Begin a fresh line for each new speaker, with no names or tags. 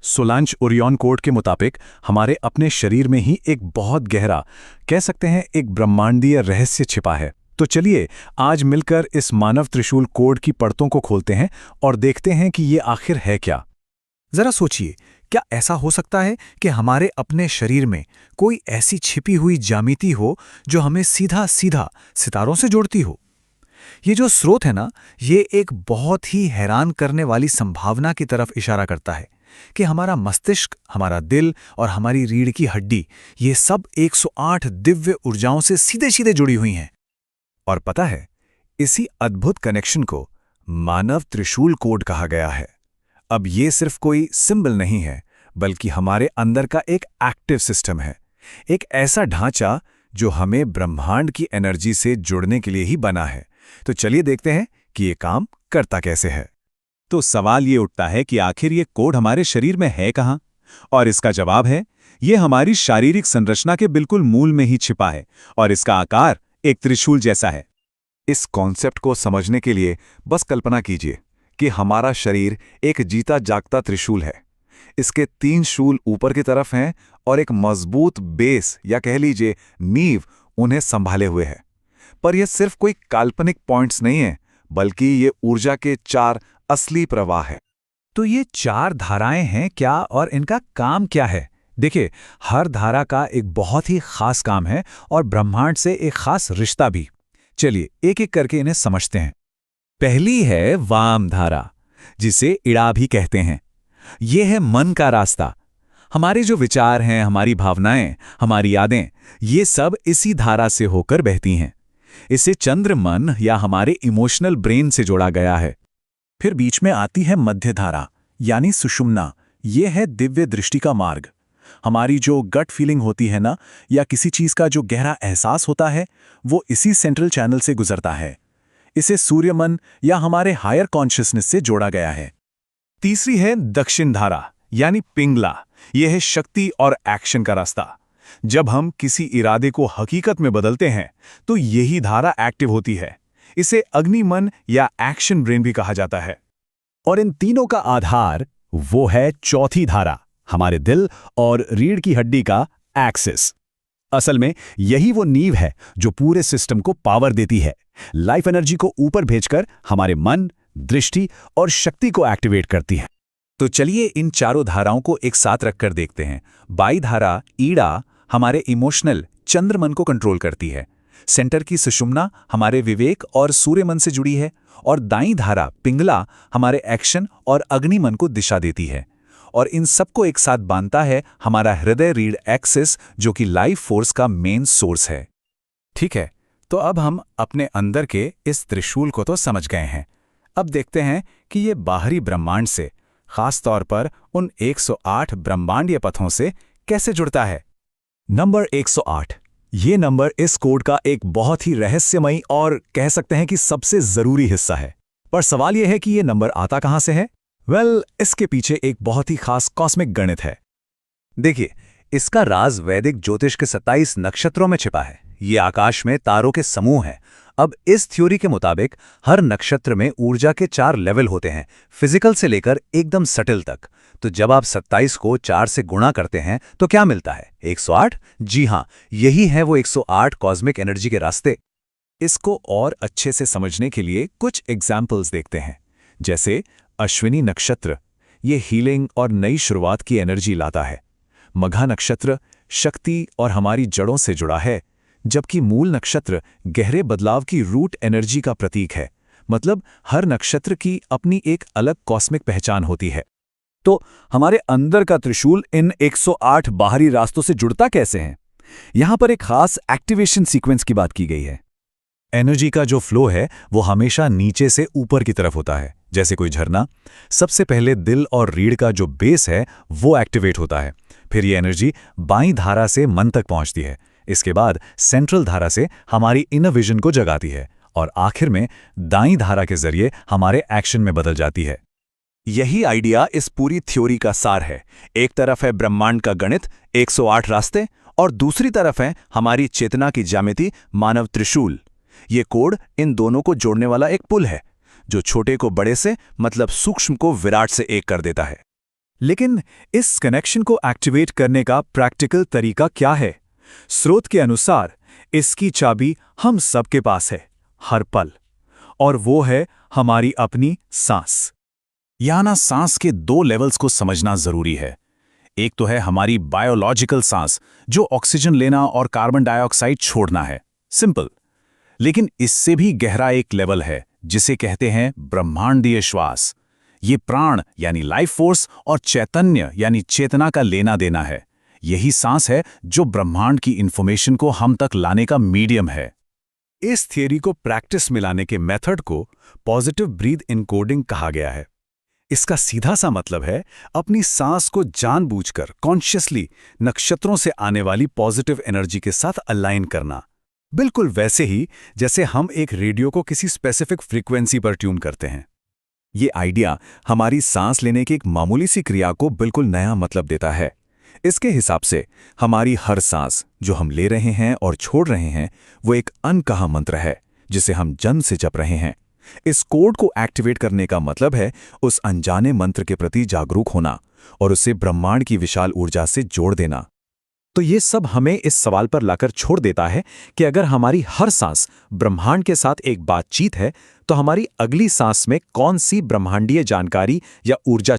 सोलांच Orion code के मुताबिक हमारे अपने शरीर में ही एक बहुत गहरा, कह सकते हैं एक ब्रह्मांडीय रहस्य छिपा है। तो चलिए आज मिलकर इस मानव त्रिशूल कोड की परतों को खोलते हैं और देखते हैं कि ये आखिर है क्या। जरा सोचिए, क्या ऐसा हो सकता है कि हमारे अपने शरीर में कोई ऐसी छिपी हुई ज्यामिति हो जो हमें सीधा सीधा सितारों से जोड़ती हो? ये जो स्रोत है ना, ये एक बहुत ही हैरान करने वाली संभावना की तरफ इशारा करता है कि हमारा मस्तिष्क, हमारा दिल और हमारी रीढ़ की हड्डी, ये सब 108 दिव्य ऊर्जाओं से सीधे सीधे जुड़ी हुई हैं। और पता है, इसी अद्भुत कनेक्शन को मानव त्रिशूल कोड कहा गया है। अब ये सिर्फ कोई सिंबल नहीं है, बल्कि हमारे अंदर का एक एक्टिव सिस्टम है, एक ऐसा ढांचा जो हमें ब्रह्मांड की एनर्जी से जुड़ने के लिए ही बना है। तो चलिए देखते हैं कि ये काम करता कैसे है। तो सवाल ये उठता है कि आखिर ये कोड हमारे शरीर में है कहाँ? और इसका जवाब है, ये हमारी शारीरिक संरचना के बिल्कुल मूल में ही छिपा है और इसका आकार एक त्रिशूल जैसा है। इस कॉन्सेप्ट को समझने के लिए बस कल्पना कीजिए कि हमारा शरीर एक जीता जागता त्रिशूल है। इसके 3 शूल ऊपर की तरफ हैं और एक मजबूत बेस या कह लीजिए नींव उन्हें संभाले हुए है। पर यह सिर्फ कोई काल्पनिक पॉइंट्स नहीं है, बल्कि ये ऊर्जा के 4 असली प्रवाह है। तो ये 4 धाराएं हैं क्या और इनका काम क्या है? देखिए, हर धारा का एक बहुत ही खास काम है और ब्रह्मांड से एक खास रिश्ता भी। चलिए एक एक करके इन्हें समझते हैं। पहली है वाम धारा, जिसे इड़ा भी कहते हैं। ये है मन का रास्ता। हमारे जो विचार हैं, हमारी भावनाएं, हमारी यादें, ये सब इसी धारा से होकर बहती हैं। इसे चंद्र मन या हमारे इमोशनल ब्रेन से जोड़ा गया है। फिर बीच में आती है मध्य धारा, यानी सुषुम्ना। ये है दिव्य दृष्टि का मार्ग। हमारी जो गट फीलिंग होती है ना, या किसी चीज का जो गहरा एहसास होता है, वो इसी सेंट्रल चैनल से गुजरता है। इसे सूर्य मन या हमारे हायर कॉन्शियसनेस से जोड़ा गया है। तीसरी है दक्षिण धारा, यानी पिंगला। यह है शक्ति और एक्शन का रास्ता। जब हम किसी इरादे को हकीकत में बदलते हैं, तो यही धारा एक्टिव होती है। इसे अग्नि मन या एक्शन ब्रेन भी कहा जाता है। और इन तीनों का आधार वो है चौथी धारा, हमारे दिल और रीढ़ की हड्डी का एक्सिस। असल में यही वो नींव है जो पूरे सिस्टम को पावर देती है, लाइफ एनर्जी को ऊपर भेजकर हमारे मन, दृष्टि और शक्ति को एक्टिवेट करती है। तो चलिए इन चारों धाराओं को एक साथ रखकर देखते हैं। बाई धारा ईड़ा हमारे इमोशनल चंद्र मन को कंट्रोल करती है। सेंटर की सुषुम्ना हमारे विवेक और सूर्य मन से जुड़ी है और दाईं धारा पिंगला हमारे एक्शन और अग्नि मन को दिशा देती है। और इन सबको एक साथ बांधता है हमारा हृदय रीढ़ एक्सिस, जो कि लाइफ फोर्स का मेन सोर्स है। ठीक है, तो अब हम अपने अंदर के इस त्रिशूल को तो समझ गए हैं। अब देखते हैं कि ये बाहरी ब्रह्मांड से, खास तौर पर उन 108 ब्रह्मांडीय पथों से कैसे जुड़ता है। नंबर 108, ये नंबर इस कोड का एक बहुत ही रहस्यमयी और कह सकते हैं कि सबसे जरूरी हिस्सा है। पर सवाल यह है कि ये नंबर आता कहां से है? इसके पीछे एक बहुत ही खास कॉस्मिक गणित है। देखिए, इसका राज वैदिक ज्योतिष के 27 नक्षत्रों में छिपा है। ये आकाश में तारों के समूह हैं। अब इस थ्योरी के मुताबिक हर नक्षत्र में ऊर्जा के 4 लेवल होते हैं, फिजिकल से लेकर एकदम सटिल तक। तो जब आप 27 को 4 से गुणा करते हैं तो क्या मिलता है? 108। जी हां, यही है वो 108 कॉस्मिक एनर्जी के रास्ते। इसको और अच्छे से समझने के लिए कुछ एग्जाम्पल्स देखते हैं। जैसे अश्विनी नक्षत्र, ये हीलिंग और नई शुरुआत की एनर्जी लाता है। मघा नक्षत्र शक्ति और हमारी जड़ों से जुड़ा है, जबकि मूल नक्षत्र गहरे बदलाव की रूट एनर्जी का प्रतीक है। मतलब हर नक्षत्र की अपनी एक अलग कॉस्मिक पहचान होती है। तो हमारे अंदर का त्रिशूल इन 108 बाहरी रास्तों से जुड़ता कैसे है? यहां पर एक खास एक्टिवेशन सीक्वेंस की बात की गई है। एनर्जी का जो फ्लो है वो हमेशा नीचे से ऊपर की तरफ होता है, जैसे कोई झरना। सबसे पहले दिल और रीढ़ का जो बेस है वो एक्टिवेट होता है। फिर ये एनर्जी बाईं धारा से मन तक पहुंचती है। इसके बाद सेंट्रल धारा से हमारी इनर विजन को जगाती है और आखिर में दाईं धारा के जरिए हमारे एक्शन में बदल जाती है। यही आइडिया इस पूरी थ्योरी का सार है। एक तरफ है ब्रह्मांड का गणित, 108 रास्ते, और दूसरी तरफ है हमारी चेतना की ज्यामिति, मानव त्रिशूल। ये कोड इन दोनों को जोड़ने वाला एक पुल है, जो छोटे को बड़े से, मतलब सूक्ष्म को विराट से एक कर देता है। लेकिन इस कनेक्शन को एक्टिवेट करने का प्रैक्टिकल तरीका क्या है? स्रोत के अनुसार इसकी चाबी हम सबके पास है, हर पल, और वो है हमारी अपनी सांस।
यहाँ ना सांस के दो लेवल्स को समझना जरूरी है। एक तो है हमारी बायोलॉजिकल सांस, जो ऑक्सीजन लेना और कार्बन डाइऑक्साइड छोड़ना है, सिंपल। लेकिन इससे भी गहरा एक लेवल है जिसे कहते हैं ब्रह्मांडीय श्वास। ये प्राण यानी लाइफ फोर्स और चैतन्य यानी चेतना का लेना देना है। यही सांस है जो ब्रह्मांड की इंफॉर्मेशन को हम तक लाने का मीडियम है।
इस थियरी को प्रैक्टिस में लाने के मेथड को पॉजिटिव ब्रीथ इनकोडिंग कहा गया है। इसका सीधा सा मतलब है अपनी सांस को जानबूझकर कॉन्शियसली नक्षत्रों से आने वाली पॉजिटिव एनर्जी के साथ अलाइन करना। बिल्कुल वैसे ही जैसे हम एक रेडियो को किसी स्पेसिफिक फ्रीक्वेंसी पर ट्यून करते हैं। ये आइडिया हमारी सांस लेने की एक मामूली सी क्रिया को बिल्कुल नया मतलब देता है। इसके हिसाब से हमारी हर सांस जो हम ले रहे हैं और छोड़ रहे हैं वो एक अनकहा मंत्र है जिसे हम जन्म से जप रहे हैं। इस कोड को एक्टिवेट करने का मतलब है उस अनजाने मंत्र के प्रति जागरूक होना और उसे ब्रह्मांड की विशाल ऊर्जा से जोड़ देना। तो ये सब हमें इस सवाल पर लाकर छोड़ देता है कि अगर हमारी हर सांस ब्रह्मांड के साथ एक बातचीत है तो हमारी अगली सांस में कौन सी ब्रह्मांडीय जानकारी या ऊर्जा